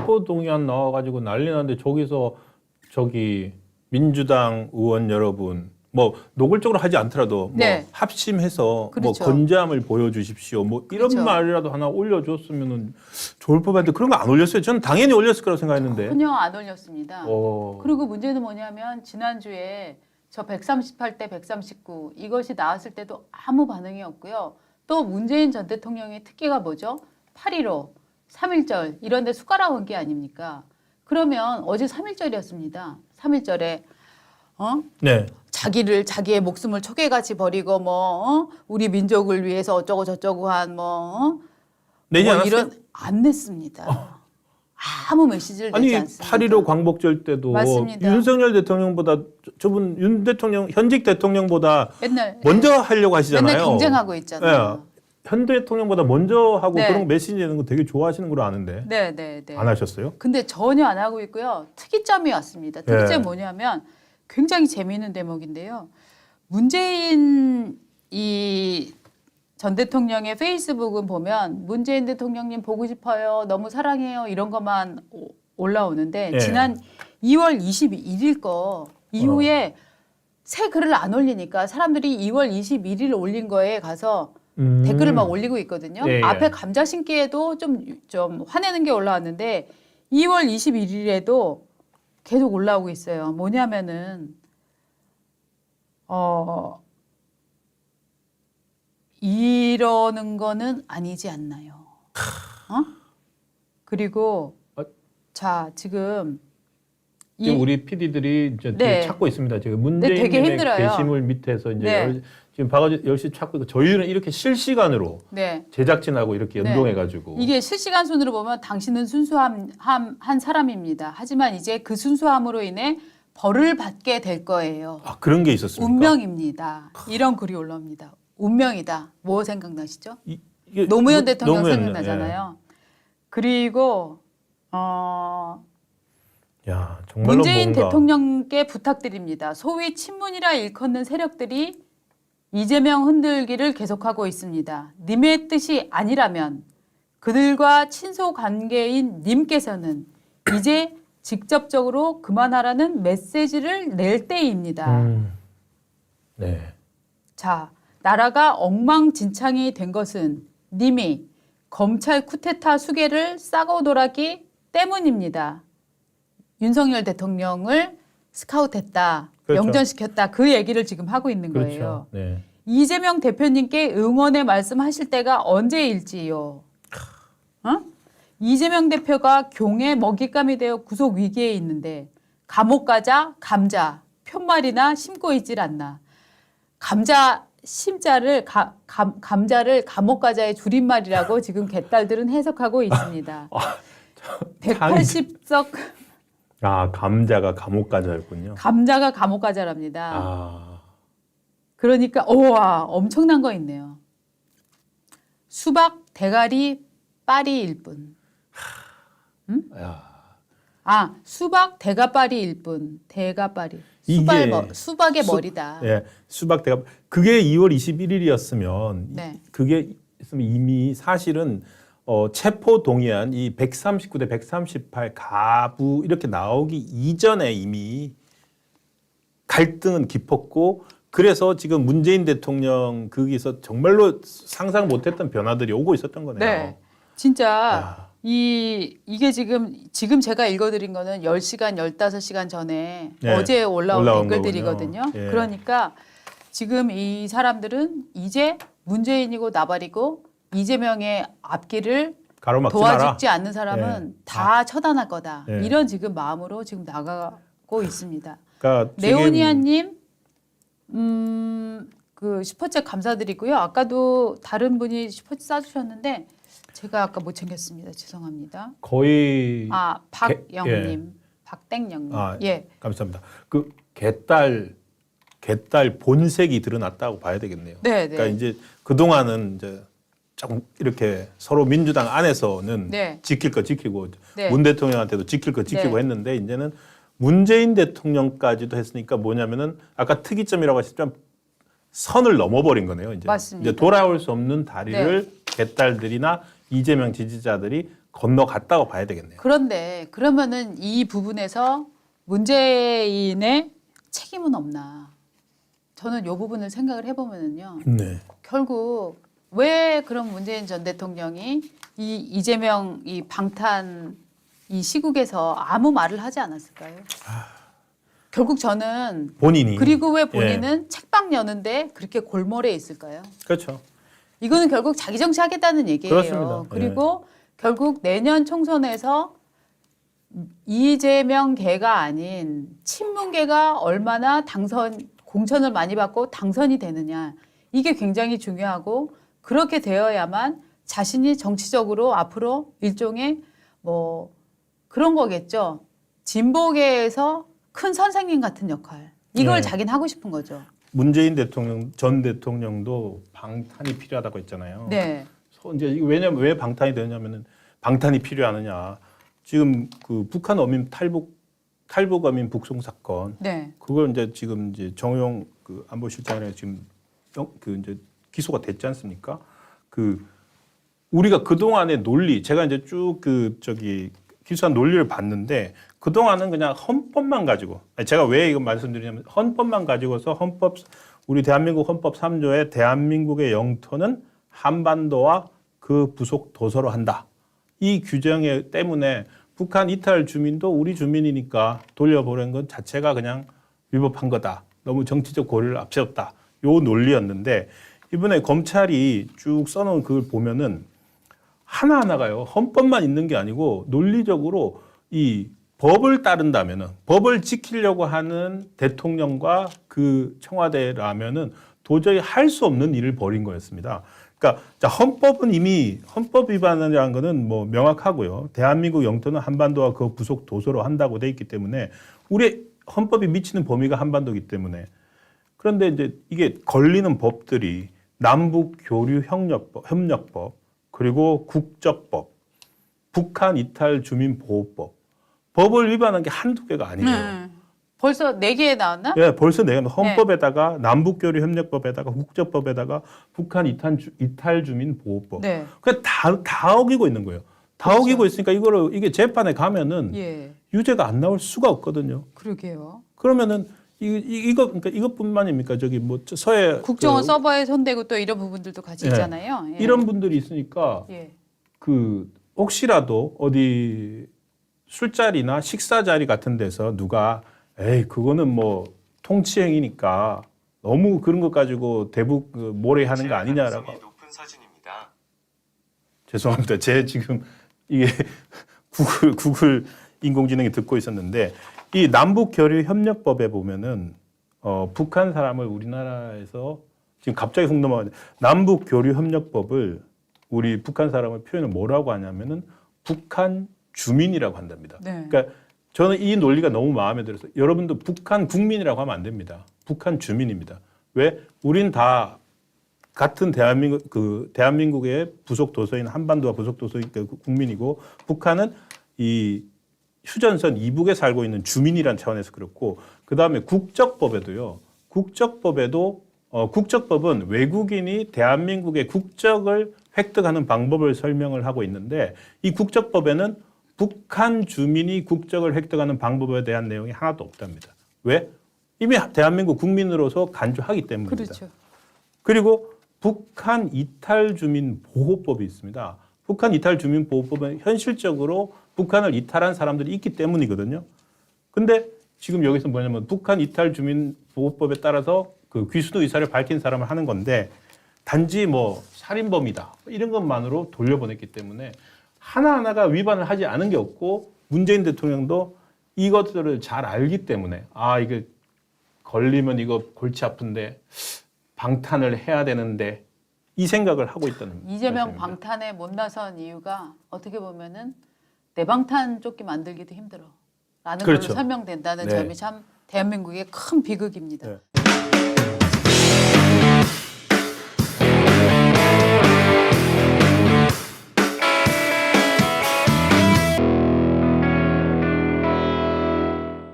체포동의안 나와가지고 난리 났는데 저기서 저기 민주당 의원 여러분 뭐 노골적으로 하지 않더라도 네. 뭐 합심해서 그렇죠. 뭐 건재함을 보여주십시오. 뭐 이런 그렇죠. 말이라도 하나 올려줬으면은 좋을 법한데 그런 거 안 올렸어요. 저는 당연히 올렸을 거라고 생각했는데. 전혀 안 올렸습니다. 어. 그리고 문제는 뭐냐면 지난주에 저 138대 139 이것이 나왔을 때도 아무 반응이 없고요. 또 문재인 전 대통령의 특기가 뭐죠? 8.15, 3.1절 이런 데 숟가락 얹기 아닙니까? 그러면 어제 3.1절이었습니다. 3.1절에 네. 자기의 목숨을 초계같이 버리고 우리 민족을 위해서 어쩌고 저쩌고 한 내지 않았어요? 이런 안 냈습니다. 아무 메시지를 내지 아니 않습니다. 8.15 광복절 때도 맞습니다. 윤석열 대통령보다 저분 윤 대통령 현직 대통령보다 맨날 먼저 하려고 하시잖아요. 맨날 경쟁하고 있잖아요. 예. 현 대통령보다 먼저 하고 네. 그런 거 메시지 내는 거 되게 좋아하시는 걸로 아는데 네. 안 하셨어요? 근데 전혀 안 하고 있고요. 특이점이 왔습니다. 특이점이 네. 뭐냐면 굉장히 재미있는 대목인데요. 문재인 전 대통령의 페이스북은 보면 문재인 대통령님 보고 싶어요. 너무 사랑해요. 이런 것만 올라오는데 네. 지난 2월 21일 거 이후에 새 글을 안 올리니까 사람들이 2월 21일 올린 거에 가서 댓글을 막 올리고 있거든요. 예, 예. 앞에 감자 신기에도 좀 화내는 게 올라왔는데 2월 21일에도 계속 올라오고 있어요. 뭐냐면은 이러는 거는 아니지 않나요? 그리고 자 지금 지금 우리 PD들이 이제 네. 찾고 있습니다. 지금 네, 되게 문재인님의 힘들어요. 게시물 밑에서 이제 네. 지금 봐가지고 열심히 찾고 있고 저희는 이렇게 실시간으로 네. 제작진하고 이렇게 네. 연동해가지고 이게 실시간 순으로 보면 당신은 순수한 한 사람입니다. 하지만 이제 그 순수함으로 인해 벌을 받게 될 거예요. 아 그런 게 있었습니까? 운명입니다. 이런 글이 올라옵니다. 운명이다. 뭐 생각나시죠? 이게 노무현 대통령 노무현, 생각나잖아요. 그리고 야 정말로 문재인 뭔가 대통령께 부탁드립니다. 소위 친문이라 일컫는 세력들이 이재명 흔들기를 계속하고 있습니다. 님의 뜻이 아니라면 그들과 친소 관계인 님께서는 이제 직접적으로 그만하라는 메시지를 낼 때입니다. 네. 자, 나라가 엉망진창이 된 것은 님이 검찰 쿠데타 수개를 싸고 돌았기 때문입니다. 윤석열 대통령을 스카우트했다, 그렇죠. 영전시켰다 그 얘기를 지금 하고 있는 그렇죠. 거예요. 네. 이재명 대표님께 응원의 말씀하실 때가 언제일지요. 이재명 대표가 경의 먹잇감이 되어 구속 위기에 있는데 감옥 가자 감자 편말이나 심고 있질 않나. 감자 심자를 감자를 감옥 가자의 줄임말이라고 지금 개딸들은 해석하고 있습니다. 180석 아 감자가 감옥 가자였군요. 감자가 감옥 가자랍니다. 아 그러니까 와 엄청난 거 있네요. 수박 대가리 빠리일 뿐. 야. 수박 대가빠리일 뿐. 대가빠리. 이게 수박의 머리다. 예, 수박 대가 그게 2월 21일이었으면 네. 그게 있으면 이미 사실은 체포 동의안 이 139대 138 가부 이렇게 나오기 이전에 이미 갈등은 깊었고 그래서 지금 문재인 대통령 거기서 정말로 상상 못했던 변화들이 오고 있었던 거네요. 네. 진짜 야. 이게 지금 제가 읽어드린 거는 10시간, 15시간 전에 네. 어제 올라온 올라온 댓글들이거든요. 거군요. 예. 그러니까 지금 이 사람들은 이제 문재인이고 나발이고 이재명의 앞길을 가로막지 마라. 도와주지 않는 사람은 예. 다 처단할 거다. 예. 이런 지금 마음으로 지금 나가고 있습니다. 그러니까 레오니아님, 그 슈퍼챗 감사드리고요. 아까도 다른 분이 슈퍼챗 쏴주셨는데 제가 아까 못 챙겼습니다. 죄송합니다. 거의 박영님, 박땡영님. 예. 감사합니다. 그 개딸 본색이 드러났다고 봐야 되겠네요. 네, 그러니까 네. 이제 그 동안은 이제 조금 이렇게 서로 민주당 안에서는 네. 지킬 거 지키고 네. 문 대통령한테도 지킬 거 지키고 네. 했는데 이제는 문재인 대통령까지도 했으니까 뭐냐면은 아까 특이점이라고 하셨지만 선을 넘어버린 거네요. 이제, 맞습니다. 이제 돌아올 수 없는 다리를 개딸들이나 이재명 지지자들이 건너갔다고 봐야 되겠네요. 그런데 그러면은 이 부분에서 문재인의 책임은 없나? 저는 이 부분을 생각을 해보면은요. 네. 결국 왜 그런 문재인 전 대통령이 이 이재명 이 방탄 이 시국에서 아무 말을 하지 않았을까요? 결국 저는 본인이 그리고 왜 본인은 책방 여는데 그렇게 골몰해 있을까요? 그렇죠. 이거는 결국 자기 정치하겠다는 얘기예요. 그렇습니다. 그리고 결국 내년 총선에서 이재명계가 아닌 친문계가 얼마나 공천을 많이 받고 당선이 되느냐. 이게 굉장히 중요하고 그렇게 되어야만 자신이 정치적으로 앞으로 일종의 뭐 그런 거겠죠. 진보계에서 큰 선생님 같은 역할. 이걸 네. 자기는 하고 싶은 거죠. 문재인 대통령 전 대통령도 방탄이 필요하다고 했잖아요. 네. 이제 이게 왜냐면 왜 방탄이 되냐면은 방탄이 필요하느냐. 지금 그 북한 어민 탈북 어민 북송 사건. 네. 그걸 이제 지금 이제 정호영 그 안보실장이 지금 그 이제 기소가 됐지 않습니까? 그 우리가 그 동안의 논리, 제가 이제 쭉 그 저기 기소한 논리를 봤는데 그 동안은 그냥 헌법만 가지고, 제가 왜 이거 말씀드리냐면 헌법만 가지고서 우리 대한민국 헌법 3조에 대한민국의 영토는 한반도와 그 부속 도서로 한다. 이 규정에 때문에 북한 이탈 주민도 우리 주민이니까 돌려보낸 것 자체가 그냥 위법한 거다. 너무 정치적 고려를 앞세웠다. 요 논리였는데 이번에 검찰이 쭉 써놓은 그걸 보면은 하나하나가요. 헌법만 있는 게 아니고 논리적으로 이 법을 따른다면은 법을 지키려고 하는 대통령과 그 청와대라면은 도저히 할 수 없는 일을 벌인 거였습니다. 그러니까 자, 헌법은 이미 헌법 위반이라는 거는 뭐 명확하고요. 대한민국 영토는 한반도와 그 부속 도서로 한다고 돼 있기 때문에 우리 헌법이 미치는 범위가 한반도이기 때문에 그런데 이제 이게 걸리는 법들이 남북 교류 협력법 그리고 국적법, 북한 이탈 주민 보호법, 법을 위반한 게 한두 개가 아니에요. 벌써 4개에 나왔나? 예, 벌써 내가 헌법에다가 남북교류 협력법에다가 국적법에다가 북한 이탈 주민 보호법. 네. 그 다 어기고 있는 거예요. 다 그렇죠. 어기고 있으니까 이게 재판에 가면은 예. 유죄가 안 나올 수가 없거든요. 그러게요. 그러면은 그러니까 이것뿐만입니까? 저기 뭐 서해 국정원 서버에 손대고 또 이런 부분들도 같이 예. 있잖아요. 예. 이런 분들이 있으니까 예. 그 혹시라도 어디 술자리나 식사 자리 같은 데서 누가 에이 그거는 뭐 통치행위니까 너무 그런 것 가지고 대북 몰해하는 거 아니냐라고. 높은 사진입니다. 죄송합니다. 제 지금 이게 구글 인공지능이 듣고 있었는데 이 남북교류협력법에 보면은 북한 사람을 우리나라에서 지금 갑자기 훅 넘어가는데 남북교류협력법을 우리 북한 사람을 표현을 뭐라고 하냐면은 북한 주민이라고 한답니다. 네. 그러니까 저는 이 논리가 너무 마음에 들어서 여러분도 북한 국민이라고 하면 안 됩니다. 북한 주민입니다. 왜? 우린 다 같은 대한민국의 부속 도서인 한반도와 부속 도서인 국민이고 북한은 이 휴전선 이북에 살고 있는 주민이란 차원에서 그렇고 그다음에 국적법에도요. 국적법은 외국인이 대한민국의 국적을 획득하는 방법을 설명을 하고 있는데 이 국적법에는 북한 주민이 국적을 획득하는 방법에 대한 내용이 하나도 없답니다. 왜? 이미 대한민국 국민으로서 간주하기 때문입니다. 그렇죠. 그리고 북한 이탈 주민 보호법이 있습니다. 북한 이탈 주민 보호법은 현실적으로 북한을 이탈한 사람들이 있기 때문이거든요. 근데 지금 여기서 뭐냐면 북한 이탈 주민 보호법에 따라서 그 귀순 의사를 밝힌 사람을 하는 건데 단지 뭐 살인범이다 이런 것만으로 돌려보냈기 때문에 하나하나가 위반을 하지 않은 게 없고 문재인 대통령도 이것들을 잘 알기 때문에 이게 걸리면 이거 골치 아픈데 방탄을 해야 되는데 이 생각을 하고 있다는 이재명 말씀입니다. 방탄에 못 나선 이유가 어떻게 보면은 내 방탄 쫓기 만들기도 힘들어 라는 그렇죠. 걸로 설명된다는 네. 점이 참 대한민국의 큰 비극입니다. 네.